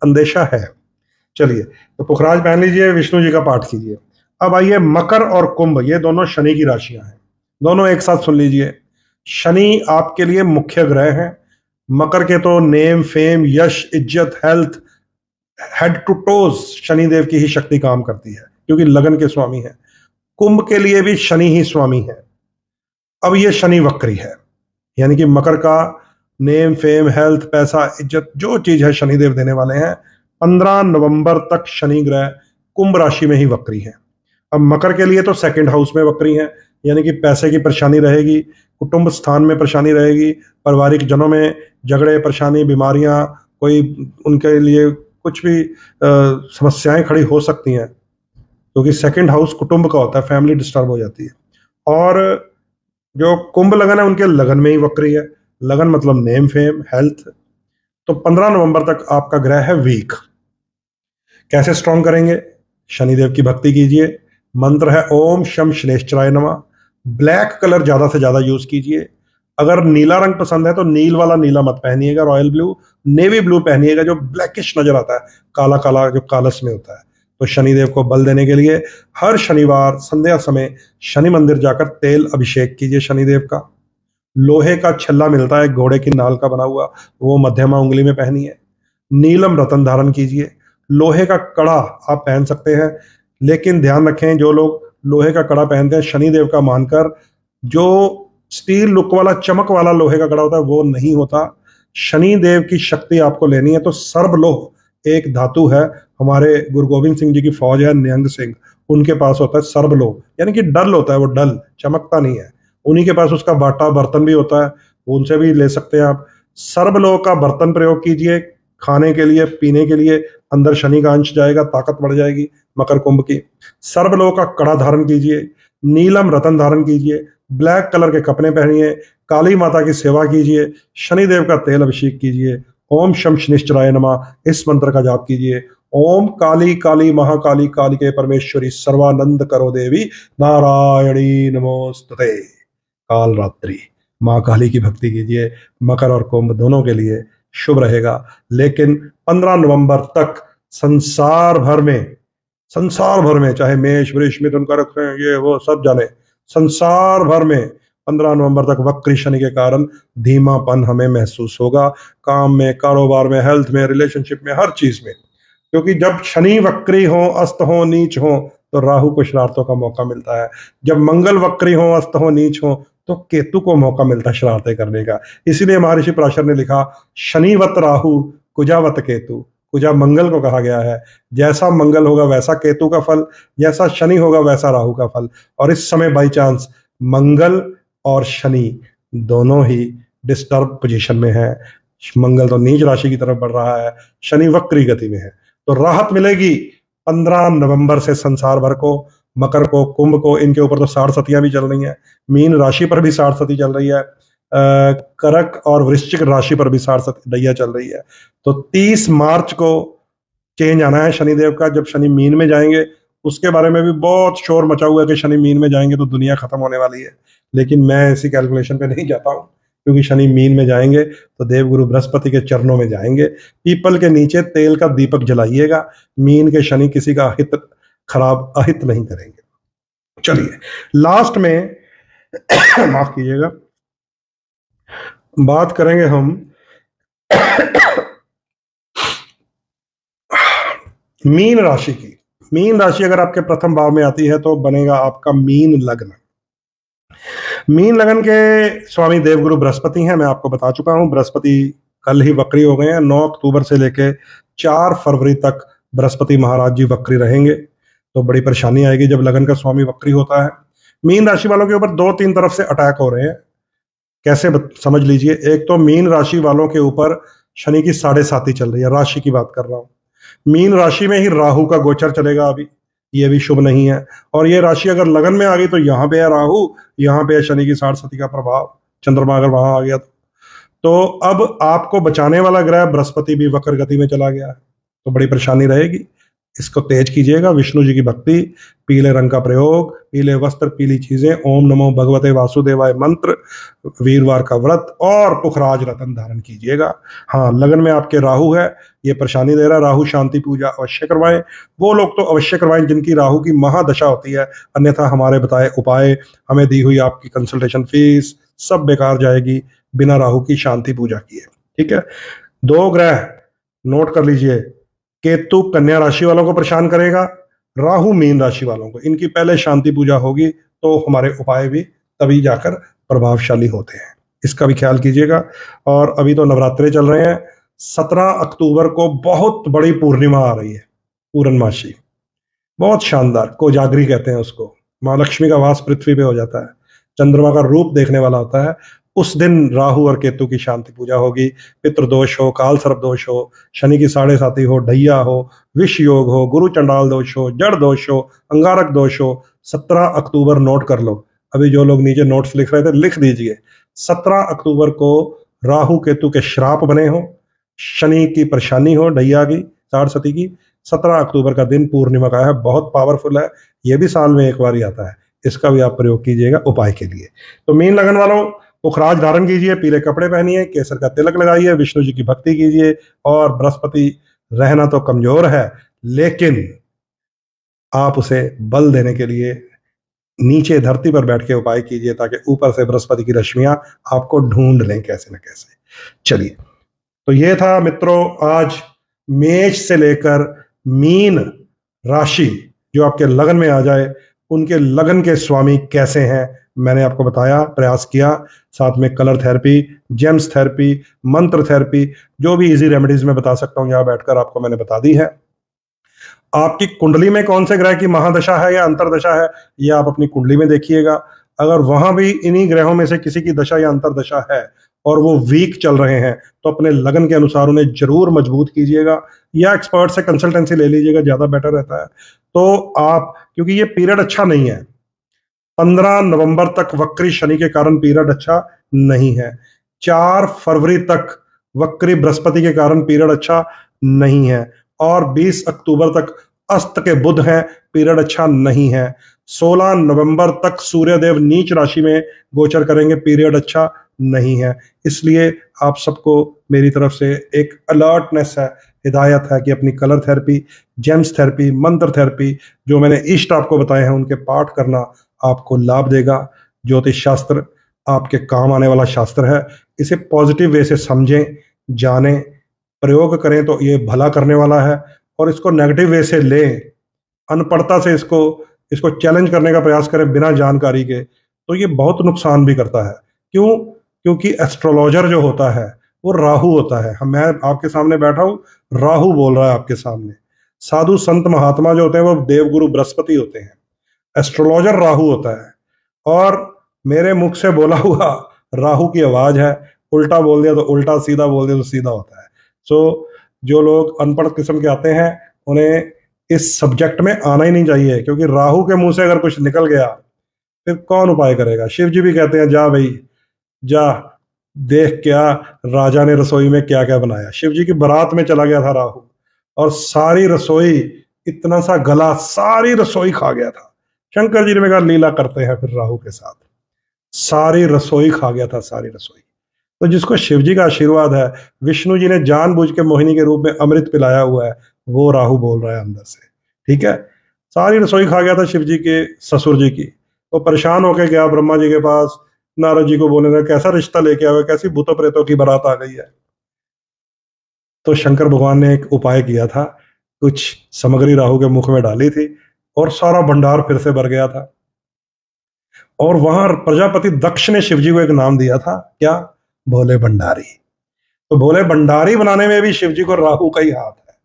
अंदेशा है। चलिए, तो पुखराज पहन लीजिए, विष्णु जी का पाठ कीजिए। अब आइए मकर और कुंभ, ये दोनों शनि की राशियां हैं, दोनों एक साथ सुन लीजिए। शनि आपके लिए मुख्य ग्रह हैं। मकर के तो नेम, फेम, यश, इज्जत, health, head to toes Shanidev की ही शक्ति काम करती है, क्योंकि लगन के स्वामी है। कुंभ के लिए भी शनि ही स्वामी है। अब ये शनि वक्री है, यानी कि मकर का नेम, फेम, हेल्थ, पैसा, इज्जत, जो चीज है शनिदेव देने वाले हैं। 15 नवंबर तक शनि ग्रह कुंभ राशि में ही वक्री है। अब मकर के लिए तो सेकंड हाउस में वक्री है, यानी कि पैसे की परेशानी रहेगी, कुटुंब स्थान में परेशानी रहेगी, पारिवारिक जनों में झगड़े, परेशानी, बीमारियां, कोई उनके लिए कुछ भी समस्याएं खड़ी हो सकती हैं, क्योंकि सेकंड हाउस कुटुंब का होता है, फैमिली डिस्टर्ब हो जाती है। और जो कुंभ लगन है उनके लगन में ही वक्री है, लगन मतलब नेम, फेम, हेल्थ। तो 15 नवंबर तक आपका ग्रह है वीक। कैसे स्ट्रॉन्ग करेंगे? शनिदेव की भक्ति कीजिए, मंत्र है ओम शम श्रेष्ठराय नमः। ब्लैक कलर ज्यादा से ज्यादा यूज कीजिए। अगर नीला रंग पसंद है तो नील वाला नीला मत पहनिएगा, रॉयल ब्लू, नेवी ब्लू पहनिएगा, जो ब्लैकिश नजर आता है, काला काला जो कालस में होता है। तो शनिदेव को बल देने के लिए हर शनिवार संध्या समय शनि मंदिर जाकर तेल अभिषेक कीजिए शनिदेव का। लोहे का छल्ला मिलता है घोड़े की नाल का बना हुआ, वो मध्यमा उंगली में पहनिए। नीलम रतन धारण कीजिए। लोहे का कड़ा आप पहन सकते हैं, लेकिन ध्यान रखें जो लोग लोहे का कड़ा पहनते हैं शनिदेव का मानकर, जो स्टील लुक वाला चमक वाला लोहे का कड़ा होता है वो नहीं होता। शनिदेव की शक्ति आपको लेनी है तो सर्वलोह एक धातु है, हमारे गुरु गोविंद सिंह जी की फौज है निहंग सिंह, उनके पास होता है सर्वलोह, यानी कि डल होता है, वो डल चमकता नहीं है, उन्हीं के पास उसका बाटा बर्तन भी होता है, उनसे भी ले सकते हैं आप। सर्वलोह का बर्तन प्रयोग कीजिए खाने के लिए पीने के लिए, अंदर शनि का अंश जाएगा, ताकत बढ़ जाएगी मकर कुंभ की। सर्वलोह का कड़ा धारण कीजिए, नीलम रतन धारण कीजिए, ब्लैक कलर के कपड़े पहनिए, काली माता की सेवा कीजिए, शनिदेव का तेल अभिषेक कीजिए, ओम शम शनिश्चराय नमः इस मंत्र का जाप कीजिए। ओम काली काली महाकाली कालिके परमेश्वरी सर्वानंद करो देवी नारायणी नमोस्तुते। काल रात्रि माँ काली की भक्ति कीजिए। मकर और कुंभ दोनों के लिए शुभ रहेगा, लेकिन 15 नवंबर तक संसार भर में चाहे मेष वृष मिथुन कर्क ये वो सब जाने, संसार भर में 15 नवंबर तक वक्री शनि के कारण धीमापन हमें महसूस होगा, काम में, कारोबार में, हेल्थ में, रिलेशनशिप में, हर चीज में। क्योंकि जब शनि वक्री हो, अस्त हो, नीच हो तो राहु को शरारतों का मौका मिलता है, जब मंगल वक्री हो, अस्त हो, नीच हो तो केतु को मौका मिलता है शरारतें करने का। इसीलिए महर्षि पराशर ने लिखा शनिवत राहु कुजावत केतु, कुजा मंगल को कहा गया है, जैसा मंगल होगा वैसा केतु का फल, जैसा शनि होगा वैसा राहु का फल। और इस समय बाई चांस मंगल और शनि दोनों ही डिस्टर्ब पोजीशन में है, मंगल तो नीच राशि की तरफ बढ़ रहा है, शनि वक्री गति में है, तो राहत मिलेगी 15 नवंबर से संसार भर को, मकर को, कुंभ को, इनके ऊपर तो 60 सतियां भी चल रही हैं, मीन राशि पर भी 60 सती चल रही है, करक और वृश्चिक राशि पर भी 60 सती दैया चल रही है। तो 30 मार्च को चेंज आना है शनिदेव का, जब शनि मीन में जाएंगे। उसके बारे में भी बहुत शोर मचा हुआ है कि शनि मीन में जाएंगे तो दुनिया खत्म होने वाली है, लेकिन मैं ऐसी कैलकुलेशन पे नहीं जाता हूँ, क्योंकि शनि मीन में जाएंगे तो देवगुरु बृहस्पति के चरणों में जाएंगे। पीपल के नीचे तेल का दीपक जलाइएगा, मीन के शनि किसी का अहित नहीं करेंगे। चलिए लास्ट में माफ कीजिएगा, बात करेंगे हम मीन राशि की। मीन राशि अगर आपके प्रथम भाव में आती है तो बनेगा आपका मीन लग्न। मीन लग्न के स्वामी देवगुरु बृहस्पति हैं, मैं आपको बता चुका हूं, बृहस्पति कल ही वक्री हो गए हैं। 9 अक्टूबर से लेके 4 फरवरी तक बृहस्पति महाराज जी वक्री रहेंगे, तो बड़ी परेशानी आएगी जब लगन का स्वामी वक्री होता है। मीन राशि वालों के ऊपर 2-3 तरफ से अटैक हो रहे हैं, कैसे समझ लीजिए। एक तो मीन राशि वालों के ऊपर शनि की 7.5 चल रही है, राशि की बात कर रहा हूं। मीन राशि में ही राहु का गोचर चलेगा अभी, ये भी शुभ नहीं है। और ये राशि अगर लगन में आ गई तो यहाँ पे है राहु, यहाँ पे है शनि की 60 का प्रभाव, चंद्रमा अगर वहां आ गया तो अब आपको बचाने वाला ग्रह बृहस्पति भी वक्र गति में चला गया है, तो बड़ी परेशानी रहेगी। इसको तेज कीजिएगा, विष्णु जी की भक्ति, पीले रंग का प्रयोग, पीले वस्त्र, पीली चीजें, ओम नमो भगवते वासुदेवाय मंत्र, वीरवार का व्रत और पुखराज रतन धारण कीजिएगा। हाँ, लगन में आपके राहु है, ये परेशानी दे रहा है, राहु शांति पूजा अवश्य करवाएं। वो लोग तो अवश्य करवाएं जिनकी राहु की महादशा होती है, अन्यथा हमारे बताए उपाय, हमें दी हुई आपकी कंसल्टेशन फीस सब बेकार जाएगी बिना राहु की शांति पूजा किए। ठीक है, 2 ग्रह नोट कर लीजिए, केतु कन्या राशि वालों को परेशान करेगा, राहु मीन राशि वालों को, इनकी पहले शांति पूजा होगी तो हमारे उपाय भी तभी जाकर प्रभावशाली होते हैं, इसका भी ख्याल कीजिएगा। और अभी तो नवरात्रे चल रहे हैं, 17 अक्टूबर को बहुत बड़ी पूर्णिमा आ रही है, पूर्णमासी, बहुत शानदार, कोजागरी कहते हैं उसको, माँ लक्ष्मी का वास पृथ्वी पे हो जाता है, चंद्रमा का रूप देखने वाला होता है। उस दिन राहु और केतु की शांति पूजा होगी, पितृदोष हो, काल सर्प दोष हो, शनि की 7.5 हो, ढैया हो, विष योग हो, गुरु चंडाल दोष हो, जड़ दोष हो, अंगारक दोष हो। 17 अक्टूबर नोट कर लो, अभी जो लोग नीचे नोट्स लिख रहे थे लिख दीजिए। 17 अक्टूबर को राहु केतु के श्राप बने हो, शनि की परेशानी हो, ढैया की 60 की, 17 अक्टूबर का दिन पूर्णिमा का है, बहुत पावरफुल है, यह भी साल में एक बार ही आता है, इसका भी आप प्रयोग कीजिएगा उपाय के लिए। तो मीन लगन वालों, पुखराज धारण कीजिए, पीले कपड़े पहनिए, केसर का तिलक लगाइए, विष्णु जी की भक्ति कीजिए। और बृहस्पति रहना तो कमजोर है, लेकिन आप उसे बल देने के लिए नीचे धरती पर बैठ के उपाय कीजिए, ताकि ऊपर से बृहस्पति की रश्मियां आपको ढूंढ लें कैसे न कैसे। चलिए, तो ये था मित्रों आज मेष से लेकर मीन राशि जो आपके लगन में आ जाए, उनके लगन के स्वामी कैसे हैं मैंने आपको बताया, प्रयास किया। साथ में कलर थेरेपी, जेम्स थेरेपी, मंत्र थेरेपी, जो भी इजी रेमेडीज मैं बता सकता हूं यहां बैठकर आपको मैंने बता दी है। आपकी कुंडली में कौन से ग्रह की महादशा है या अंतरदशा है, यह आप अपनी कुंडली में देखिएगा। अगर वहां भी इन्हीं ग्रहों में से किसी की दशा या अंतरदशा है और वो वीक चल रहे हैं, तो अपने लगन के अनुसार उन्हें जरूर मजबूत कीजिएगा, या एक्सपर्ट से कंसल्टेंसी ले लीजिएगा, ज्यादा बेटर रहता है। तो आप, क्योंकि ये पीरियड अच्छा नहीं है, 15 नवंबर तक वक्री शनि के कारण पीरियड अच्छा नहीं है, 4 फरवरी तक वक्री बृहस्पति के कारण पीरियड अच्छा नहीं है, और 20 अक्टूबर तक अस्त के बुध हैं, पीरियड अच्छा नहीं है। 16 नवंबर तक सूर्यदेव नीच राशि में गोचर करेंगे, पीरियड अच्छा नहीं है। इसलिए आप सबको मेरी तरफ से एक अलर्टनेस है, हिदायत है कि अपनी कलर थेरेपी, जेम्स थेरेपी, मंत्र थेरेपी, जो मैंने इष्ट आपको बताए हैं, उनके पाठ करना आपको लाभ देगा। ज्योतिष शास्त्र आपके काम आने वाला शास्त्र है। इसे पॉजिटिव वे से समझें, जानें, प्रयोग करें तो ये भला करने वाला है, और इसको नेगेटिव वे से लें, अनपढ़ता से इसको इसको चैलेंज करने का प्रयास करें बिना जानकारी के, तो ये बहुत नुकसान भी करता है। क्यों? क्योंकि एस्ट्रोलॉजर जो होता है वो राहु होता है। मैं आपके सामने बैठा हूं, राहु बोल रहा है आपके सामने। साधु संत महात्मा जो होते हैं वो देवगुरु बृहस्पति होते हैं, एस्ट्रोलॉजर राहु होता है। और मेरे मुख से बोला हुआ राहु की आवाज है, उल्टा बोल दिया तो उल्टा, सीधा बोल दिया तो सीधा होता है। सो जो लोग अनपढ़ किस्म के आते हैं, उन्हें इस सब्जेक्ट में आना ही नहीं चाहिए, क्योंकि राहु के मुंह से अगर कुछ निकल गया फिर कौन उपाय करेगा। शिव जी भी कहते हैं जा भाई जा, देख क्या राजा ने रसोई में क्या क्या बनाया। शिव जी की बारात में चला गया था राहु, और सारी रसोई, इतना सा गला, सारी रसोई खा गया था। शंकर जी ने कहा लीला करते हैं फिर राहु के साथ, सारी रसोई खा गया था, सारी रसोई। तो जिसको शिव जी का आशीर्वाद है, विष्णु जी ने जानबूझ के मोहिनी के रूप में अमृत पिलाया हुआ है, वो राहु बोल रहा है अंदर से। ठीक है, सारी रसोई खा गया था शिव जी के ससुर जी की। तो परेशान होके गया ब्रह्मा जी के पास, नारद जी को बोलने लगा कैसा रिश्ता लेके आए, कैसी भूतों प्रेतों की बारात आ गई है। तो शंकर भगवान ने एक उपाय किया था, कुछ सामग्री राहु के मुख में डाली थी और सारा भंडार फिर से भर गया था। और वहां प्रजापति दक्ष ने शिव जी को एक नाम दिया था, क्या? भोले भंडारी। तो भोले भंडारी बनाने में भी शिव जी को राहु का ही हाथ है।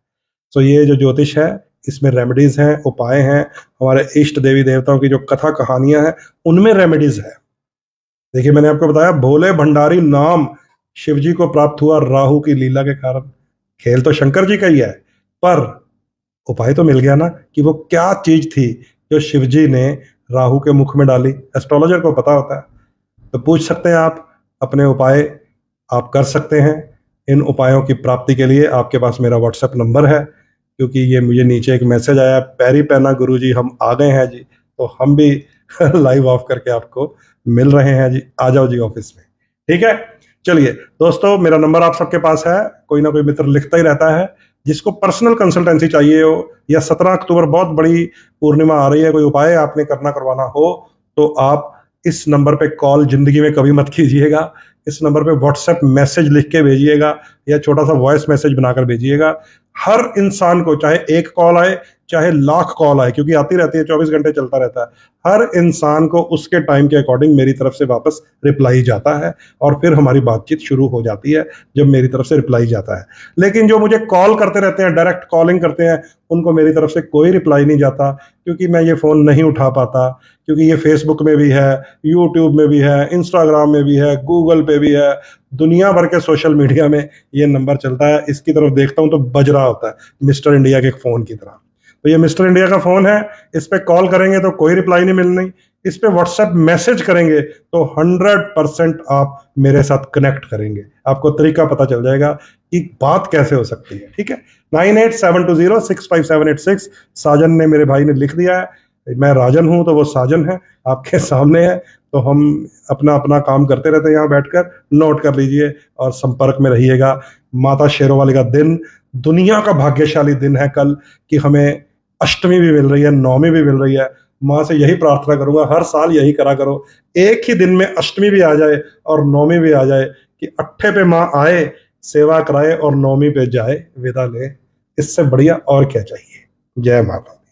तो ये जो ज्योतिष है, इसमें रेमेडीज हैं, उपाय हैं, हमारे इष्ट देवी देवताओं की जो कथा कहानियां हैं उनमें रेमेडीज है। देखिए मैंने आपको बताया भोले भंडारी नाम शिव जी को प्राप्त हुआ राहु की लीला के कारण। खेल तो शंकर जी का ही है, पर उपाय तो मिल गया ना कि वो क्या चीज थी जो शिव जी ने राहु के मुख में डाली। एस्ट्रोलॉजर को पता होता है। तो पूछ सकते हैं आप, अपने उपाय आप कर सकते हैं। इन उपायों की प्राप्ति के लिए आपके पास मेरा व्हाट्सएप नंबर है, क्योंकि ये मुझे नीचे एक मैसेज आया, पैरी पैना गुरु जी हम आ गए हैं जी। तो हम भी लाइव ऑफ करके आपको मिल रहे हैं जी, आ जाओ जी ऑफिस में। ठीक है, चलिए दोस्तों, मेरा नंबर आप सबके पास है, कोई ना कोई मित्र लिखता ही रहता है। जिसको पर्सनल कंसल्टेंसी चाहिए हो, या 17 अक्टूबर बहुत बड़ी पूर्णिमा आ रही है, कोई उपाय आपने करवाना हो, तो आप इस नंबर पे कॉल जिंदगी में कभी मत कीजिएगा। इस नंबर पे व्हाट्सएप मैसेज लिख के भेजिएगा, या छोटा सा वॉइस मैसेज बनाकर भेजिएगा। हर इंसान को, चाहे एक कॉल आए चाहे लाख कॉल आए, क्योंकि आती रहती है, 24 घंटे चलता रहता है, हर इंसान को उसके टाइम के अकॉर्डिंग मेरी तरफ से वापस रिप्लाई जाता है, और फिर हमारी बातचीत शुरू हो जाती है जब मेरी तरफ से रिप्लाई जाता है। लेकिन जो मुझे कॉल करते रहते हैं, डायरेक्ट कॉलिंग करते हैं, उनको मेरी तरफ से कोई रिप्लाई नहीं जाता, क्योंकि मैं ये फ़ोन नहीं उठा पाता। क्योंकि ये फेसबुक में भी है, यूट्यूब में भी है, इंस्टाग्राम में भी है, गूगल पे भी है, दुनिया भर के सोशल मीडिया में ये नंबर चलता है। इसकी तरफ देखता हूं तो बज रहा होता है मिस्टर इंडिया के फोन की तरह। तो ये मिस्टर इंडिया का फोन है, इस पे कॉल करेंगे तो कोई रिप्लाई नहीं मिलनी, इस पे व्हाट्सएप मैसेज करेंगे तो 100% आप मेरे साथ कनेक्ट करेंगे। आपको तरीका पता चल जाएगा कि बात कैसे हो सकती है। ठीक है, 9872065786 साजन ने, मेरे भाई ने लिख दिया है। मैं राजन हूं तो वो साजन है, आपके सामने है। तो हम अपना अपना काम करते रहते हैं यहाँ बैठकर, नोट कर लीजिए और संपर्क में रहिएगा। माता शेरोवाली का दिन दुनिया का भाग्यशाली दिन है कल, कि हमें अष्टमी भी मिल रही है, नवमी भी मिल रही है। माँ से यही प्रार्थना करूंगा, हर साल यही करा करो, एक ही दिन में अष्टमी भी आ जाए और नवमी भी आ जाए, कि अट्ठे पे माँ आए, सेवा कराए और नवमी पे जाए, विदा ले। इससे बढ़िया और क्या चाहिए। जय माता।